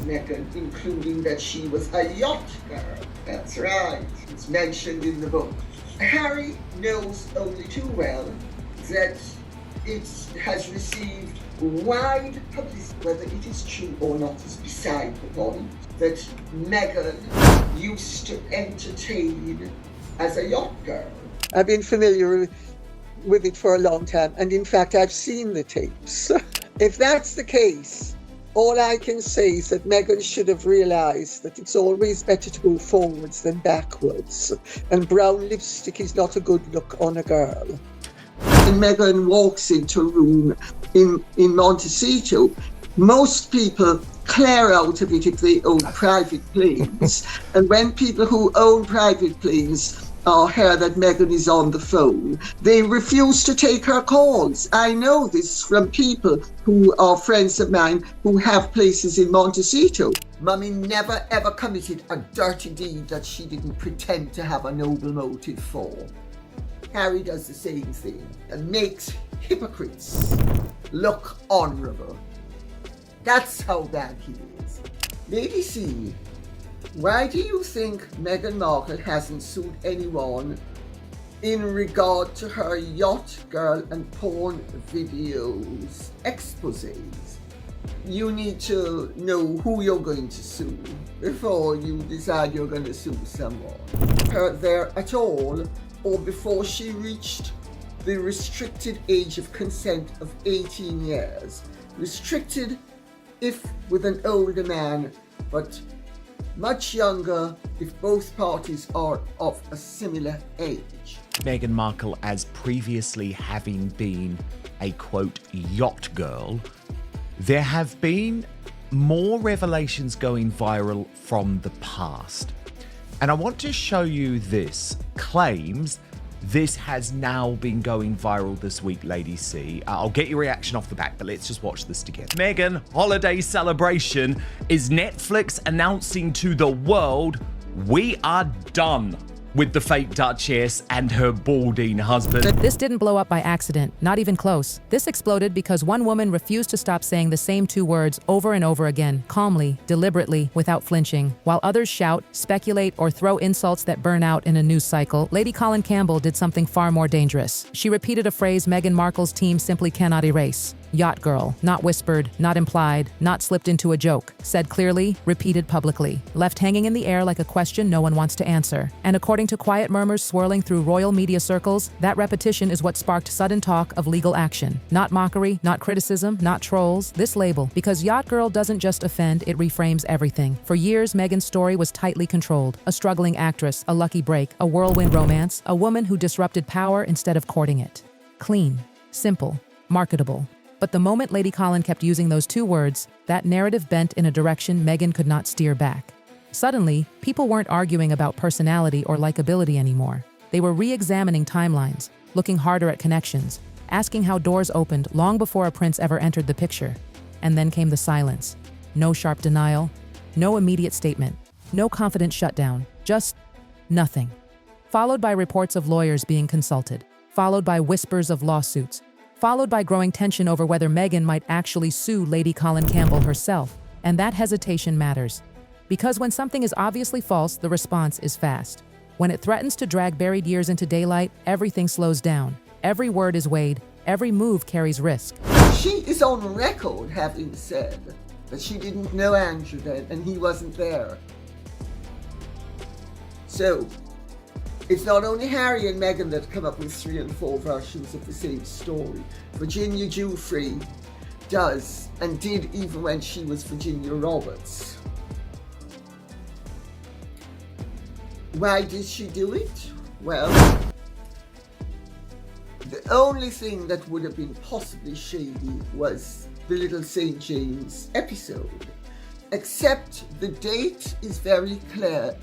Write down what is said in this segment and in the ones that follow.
Meghan, including that she was a yacht girl. That's right, it's mentioned in the book. Harry knows only too well that it has received wide publicity. Whether it is true or not is beside the point. That Meghan used to entertain as a yacht girl. I've been familiar with it for a long time, and in fact I've seen the tapes. If that's the case, all I can say is that Meghan should have realised that it's always better to go forwards than backwards, and brown lipstick is not a good look on a girl. When Meghan walks into a room in Montecito, most people clear out of it if they own private planes. And when people who own private planes hear that Meghan is on the phone, they refuse to take her calls. I know this from people who are friends of mine who have places in Montecito. Mummy never ever committed a dirty deed that she didn't pretend to have a noble motive for. Harry does the same thing and makes hypocrites look honourable. That's how bad he is. Lady C, why do you think Meghan Markle hasn't sued anyone in regard to her yacht girl and porn videos exposés? You need to know who you're going to sue before you decide you're going to sue someone. Her there at all, or before she reached the restricted age of consent of 18 years. Restricted if with an older man, but much younger if both parties are of a similar age. Meghan Markle, as previously having been a quote yacht girl, there have been more revelations going viral from the past. And I want to show you this. Claims this has now been going viral this week, Lady C. I'll get your reaction off the back, but let's just watch this together. Meghan holiday celebration is Netflix announcing to the world, we are done with the fake Duchess and her balding husband. This didn't blow up by accident, not even close. This exploded because one woman refused to stop saying the same two words over and over again, calmly, deliberately, without flinching. While others shout, speculate, or throw insults that burn out in a news cycle, Lady Colin Campbell did something far more dangerous. She repeated a phrase Meghan Markle's team simply cannot erase. Yacht girl, not whispered, not implied, not slipped into a joke, said clearly, repeated publicly, left hanging in the air like a question no one wants to answer. And according to quiet murmurs swirling through royal media circles, that repetition is what sparked sudden talk of legal action. Not mockery, not criticism, not trolls, this label. Because yacht girl doesn't just offend, it reframes everything. For years, Meghan's story was tightly controlled. A struggling actress, a lucky break, a whirlwind romance, a woman who disrupted power instead of courting it. Clean, simple, marketable. But the moment Lady Colin kept using those two words, that narrative bent in a direction Meghan could not steer back. Suddenly, people weren't arguing about personality or likability anymore. They were re-examining timelines, looking harder at connections, asking how doors opened long before a prince ever entered the picture. And then came the silence. No sharp denial, no immediate statement, no confident shutdown, just nothing. Followed by reports of lawyers being consulted, followed by whispers of lawsuits, followed by growing tension over whether Meghan might actually sue Lady Colin Campbell herself. And that hesitation matters. Because when something is obviously false, the response is fast. When it threatens to drag buried years into daylight, everything slows down. Every word is weighed, every move carries risk. She is on record having said that she didn't know Andrew then and he wasn't there. So, it's not only Harry and Meghan that come up with 3 and 4 versions of the same story. Virginia Giuffre does, and did even when she was Virginia Roberts. Why did she do it? Well, the only thing that would have been possibly shady was the Little St. James episode. Except the date is very clear.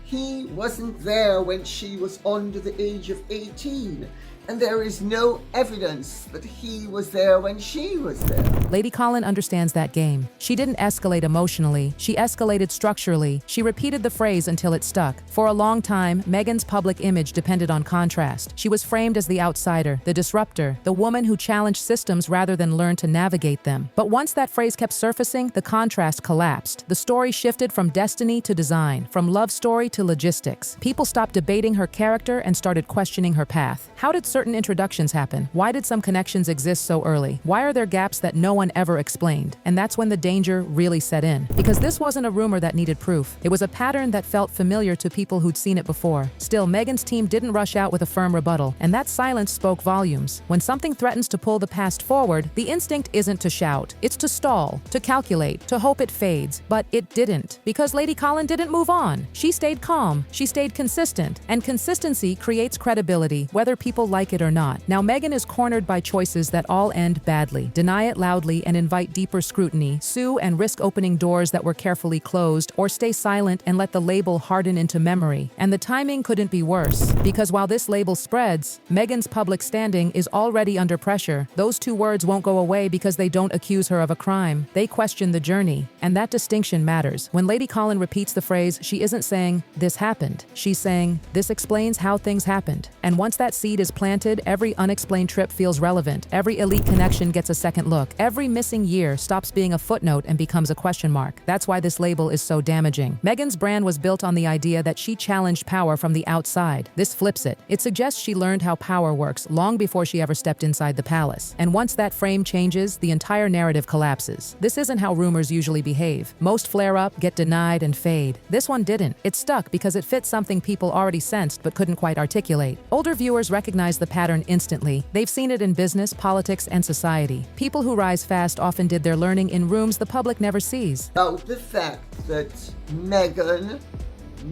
He wasn't there when she was under the age of 18, and there is no evidence that he was there when she was there. Lady Colin understands that game. She didn't escalate emotionally, she escalated structurally. She repeated the phrase until it stuck. For a long time, Meghan's public image depended on contrast. She was framed as the outsider, the disruptor, the woman who challenged systems rather than learned to navigate them. But once that phrase kept surfacing, the contrast collapsed. The story shifted from destiny to design, from love story to logistics. People stopped debating her character and started questioning her path. How did certain introductions happen? Why did some connections exist so early? Why are there gaps that no one ever explained? And that's when the danger really set in. Because this wasn't a rumor that needed proof. It was a pattern that felt familiar to people who'd seen it before. Still, Meghan's team didn't rush out with a firm rebuttal, and that silence spoke volumes. When something threatens to pull the past forward, the instinct isn't to shout. It's to stall, to calculate, to hope it fades. But it didn't. Because Lady Colin didn't move on. She stayed calm. She stayed consistent. And consistency creates credibility, whether people like it or not. Now, Meghan is cornered by choices that all end badly. Deny it loudly and invite deeper scrutiny, sue and risk opening doors that were carefully closed, or stay silent and let the label harden into memory. And the timing couldn't be worse. Because while this label spreads, Meghan's public standing is already under pressure. Those two words won't go away because they don't accuse her of a crime. They question the journey. And that distinction matters. When Lady Colin repeats the phrase, she isn't saying, "This happened." She's saying, "This explains how things happened." And once that seed is planted, every unexplained trip feels relevant. Every elite connection gets a second look. Every missing year stops being a footnote and becomes a question mark. That's why this label is so damaging. Meghan's brand was built on the idea that she challenged power from the outside. This flips it. It suggests she learned how power works long before she ever stepped inside the palace. And once that frame changes, the entire narrative collapses. This isn't how rumors usually behave. Most flare up, get denied, and fade. This one didn't. It stuck because it fit something people already sensed but couldn't quite articulate. Older viewers recognize the pattern instantly. They've seen it in business, politics, and society. People who rise fast often did their learning in rooms the public never sees. About the fact that Meghan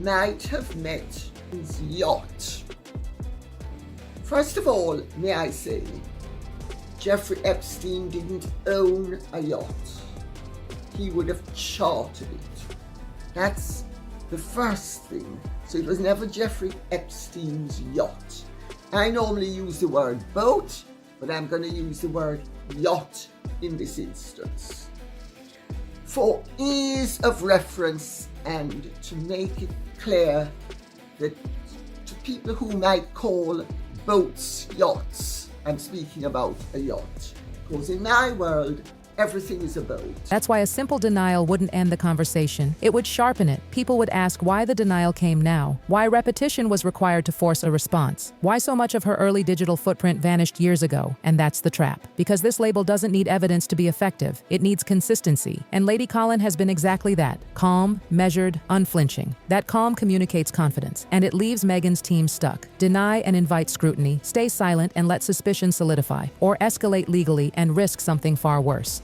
might have met his yacht. First of all, may I say, Jeffrey Epstein didn't own a yacht. He would have chartered it. That's the first thing. So it was never Jeffrey Epstein's yacht. I normally use the word boat, but I'm going to use the word yacht in this instance. For ease of reference and to make it clear that to people who might call boats yachts, I'm speaking about a yacht. Because in my world, everything is a boat. That's why a simple denial wouldn't end the conversation. It would sharpen it. People would ask why the denial came now, why repetition was required to force a response, why so much of her early digital footprint vanished years ago. And that's the trap. Because this label doesn't need evidence to be effective. It needs consistency. And Lady Colin has been exactly that. Calm, measured, unflinching. That calm communicates confidence. And it leaves Meghan's team stuck. Deny and invite scrutiny. Stay silent and let suspicion solidify. Or escalate legally and risk something far worse.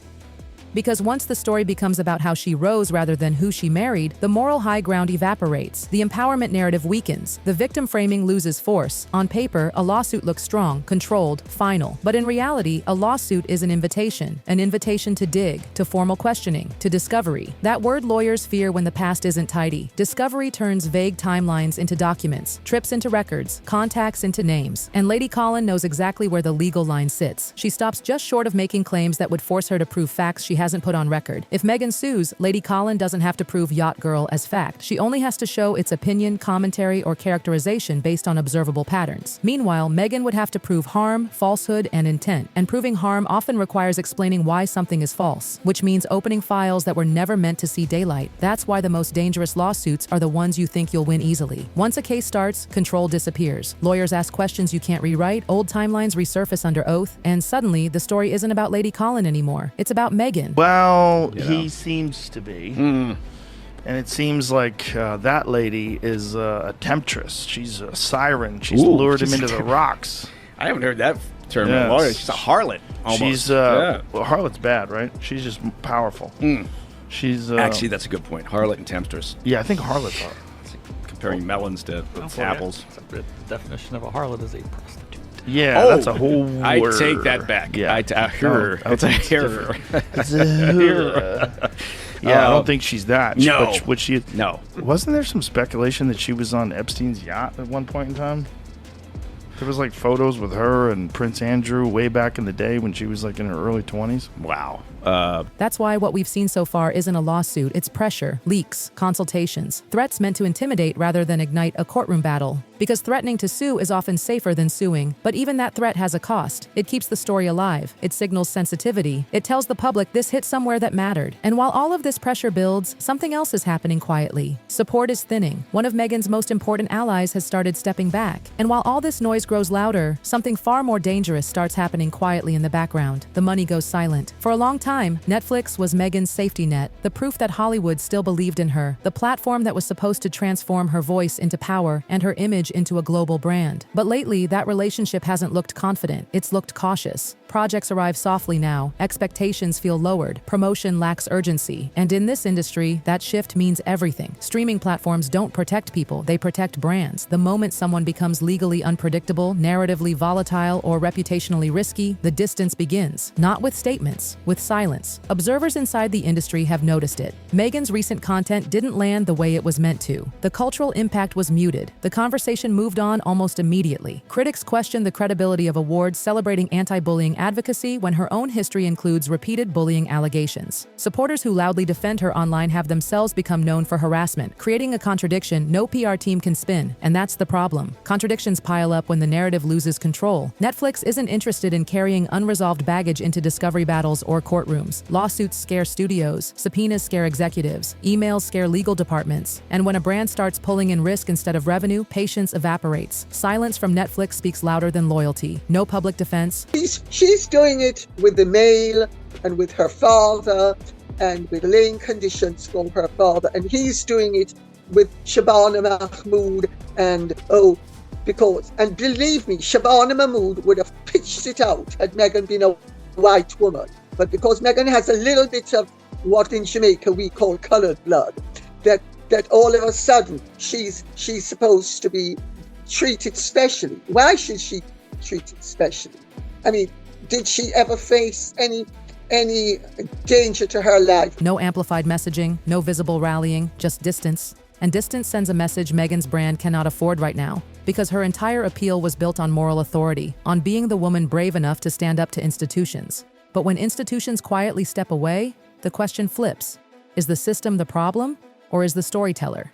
Because once the story becomes about how she rose rather than who she married, the moral high ground evaporates. The empowerment narrative weakens. The victim framing loses force. On paper, a lawsuit looks strong, controlled, final. But in reality, a lawsuit is an invitation to dig, to formal questioning, to discovery. That word lawyers fear when the past isn't tidy. Discovery turns vague timelines into documents, trips into records, contacts into names. And Lady Colin knows exactly where the legal line sits. She stops just short of making claims that would force her to prove facts she hasn't put on record. If Meghan sues, Lady Colin doesn't have to prove Yacht Girl as fact. She only has to show its opinion, commentary, or characterization based on observable patterns. Meanwhile, Meghan would have to prove harm, falsehood, and intent. And proving harm often requires explaining why something is false, which means opening files that were never meant to see daylight. That's why the most dangerous lawsuits are the ones you think you'll win easily. Once a case starts, control disappears. Lawyers ask questions you can't rewrite, old timelines resurface under oath, and suddenly the story isn't about Lady Colin anymore. It's about Meghan. Well, he seems to be. And it seems like that lady is a temptress. She's a siren. She's lured him into the rocks. I haven't heard that term in a while. She's a harlot, almost. She's, well, harlot's bad, right? She's just powerful. She's Actually, that's a good point. Harlot and temptress. Yeah, I think harlots are. Comparing melons to apples. The definition of a harlot is a prostitute. Yeah, that's a whole word. I take that back. Yeah. It's a her. It's her. Yeah, I don't think she's that. No. But she? No. Wasn't there some speculation that she was on Epstein's yacht at one point in time? There was like photos with her and Prince Andrew way back in the day when she was like in her early 20s. Wow. That's why what we've seen so far isn't a lawsuit, it's pressure, leaks, consultations, threats meant to intimidate rather than ignite a courtroom battle. Because threatening to sue is often safer than suing, but even that threat has a cost. It keeps the story alive, it signals sensitivity, it tells the public this hit somewhere that mattered. And while all of this pressure builds, something else is happening quietly. Support is thinning. One of Meghan's most important allies has started stepping back. And while all this noise grows louder, something far more dangerous starts happening quietly in the background. The money goes silent. For a long time, Netflix was Meghan's safety net, the proof that Hollywood still believed in her, the platform that was supposed to transform her voice into power and her image into a global brand. But lately, that relationship hasn't looked confident, it's looked cautious. Projects arrive softly now, expectations feel lowered, promotion lacks urgency, and in this industry, that shift means everything. Streaming platforms don't protect people, they protect brands. The moment someone becomes legally unpredictable, narratively volatile, or reputationally risky, the distance begins. Not with statements, with silence. Observers inside the industry have noticed it. Meghan's recent content didn't land the way it was meant to. The cultural impact was muted. The conversation moved on almost immediately. Critics questioned the credibility of awards celebrating anti-bullying advocacy when her own history includes repeated bullying allegations. Supporters who loudly defend her online have themselves become known for harassment, creating a contradiction no PR team can spin, and that's the problem. Contradictions pile up when the narrative loses control. Netflix isn't interested in carrying unresolved baggage into discovery battles or courtrooms. Lawsuits scare studios, subpoenas scare executives, emails scare legal departments, and when a brand starts pulling in risk instead of revenue, patience evaporates. Silence from Netflix speaks louder than loyalty. No public defense. She's doing it with the Mail and with her father and with laying conditions from her father, and he's doing it with Shabana Mahmood and and believe me, Shabana Mahmood would have pitched it out had Meghan been a white woman. But because Meghan has a little bit of what in Jamaica we call coloured blood, that all of a sudden she's supposed to be treated specially. Why should she be treated specially? I mean, did she ever face any danger to her life? No amplified messaging, no visible rallying, just distance. And distance sends a message Meghan's brand cannot afford right now, because her entire appeal was built on moral authority, on being the woman brave enough to stand up to institutions. But when institutions quietly step away, the question flips. Is the system the problem, or is the storyteller?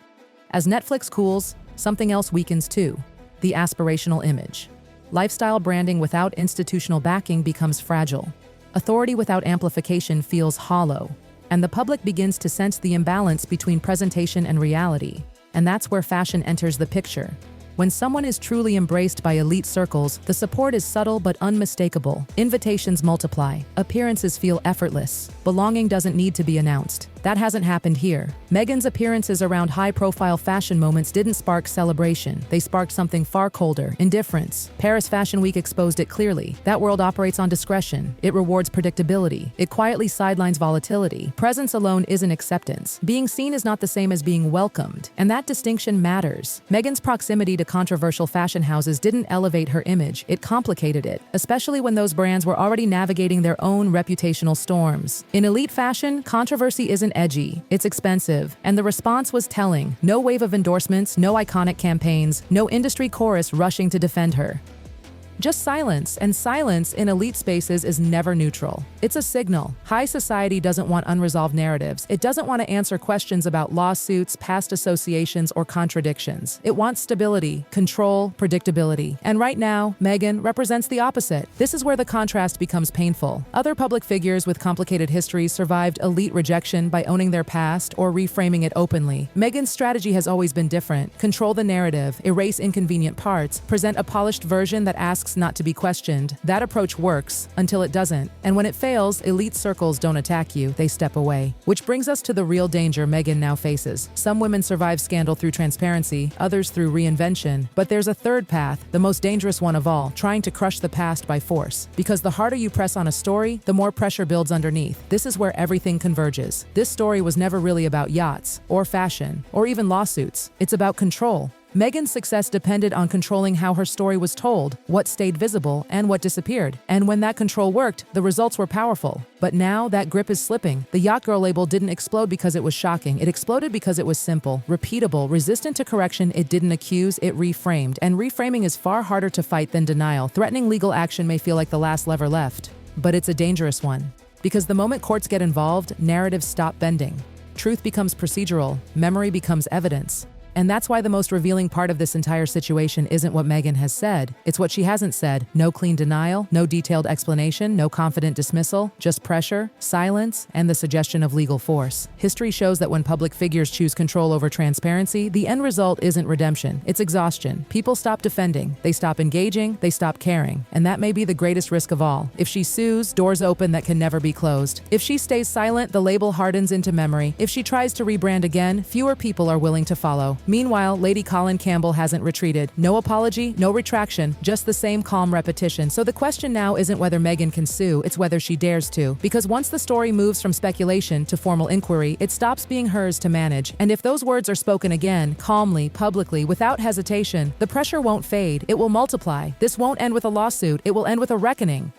As Netflix cools, something else weakens too: the aspirational image. Lifestyle branding without institutional backing becomes fragile. Authority without amplification feels hollow, and the public begins to sense the imbalance between presentation and reality. And that's where fashion enters the picture. When someone is truly embraced by elite circles, the support is subtle but unmistakable. Invitations multiply, appearances feel effortless. Belonging doesn't need to be announced. That hasn't happened here. Meghan's appearances around high-profile fashion moments didn't spark celebration. They sparked something far colder: indifference. Paris Fashion Week exposed it clearly. That world operates on discretion. It rewards predictability. It quietly sidelines volatility. Presence alone isn't acceptance. Being seen is not the same as being welcomed, and that distinction matters. Meghan's proximity to controversial fashion houses didn't elevate her image, it complicated it, especially when those brands were already navigating their own reputational storms. In elite fashion, controversy isn't edgy, it's expensive, and the response was telling. No wave of endorsements, no iconic campaigns, no industry chorus rushing to defend her. Just silence, and silence in elite spaces is never neutral. It's a signal. High society doesn't want unresolved narratives. It doesn't want to answer questions about lawsuits, past associations, or contradictions. It wants stability, control, predictability. And right now, Meghan represents the opposite. This is where the contrast becomes painful. Other public figures with complicated histories survived elite rejection by owning their past or reframing it openly. Meghan's strategy has always been different. Control the narrative, erase inconvenient parts, present a polished version that asks not to be questioned. That approach works until it doesn't. And when it fails, elite circles don't attack you, they step away. Which brings us to the real danger Meghan now faces. Some women survive scandal through transparency, others through reinvention. But there's a third path, the most dangerous one of all, trying to crush the past by force. Because the harder you press on a story, the more pressure builds underneath. This is where everything converges. This story was never really about yachts, or fashion, or even lawsuits. It's about control. Meghan's success depended on controlling how her story was told, what stayed visible, and what disappeared. And when that control worked, the results were powerful. But now that grip is slipping. The Yacht Girl label didn't explode because it was shocking. It exploded because it was simple, repeatable, resistant to correction. It didn't accuse, it reframed. And reframing is far harder to fight than denial. Threatening legal action may feel like the last lever left, but it's a dangerous one. Because the moment courts get involved, narratives stop bending. Truth becomes procedural, memory becomes evidence. And that's why the most revealing part of this entire situation isn't what Meghan has said. It's what she hasn't said. No clean denial, no detailed explanation, no confident dismissal, just pressure, silence, and the suggestion of legal force. History shows that when public figures choose control over transparency, the end result isn't redemption, it's exhaustion. People stop defending, they stop engaging, they stop caring. And that may be the greatest risk of all. If she sues, doors open that can never be closed. If she stays silent, the label hardens into memory. If she tries to rebrand again, fewer people are willing to follow. Meanwhile, Lady Colin Campbell hasn't retreated. No apology, no retraction, just the same calm repetition. So the question now isn't whether Meghan can sue, it's whether she dares to. Because once the story moves from speculation to formal inquiry, it stops being hers to manage. And if those words are spoken again, calmly, publicly, without hesitation, the pressure won't fade, it will multiply. This won't end with a lawsuit, it will end with a reckoning.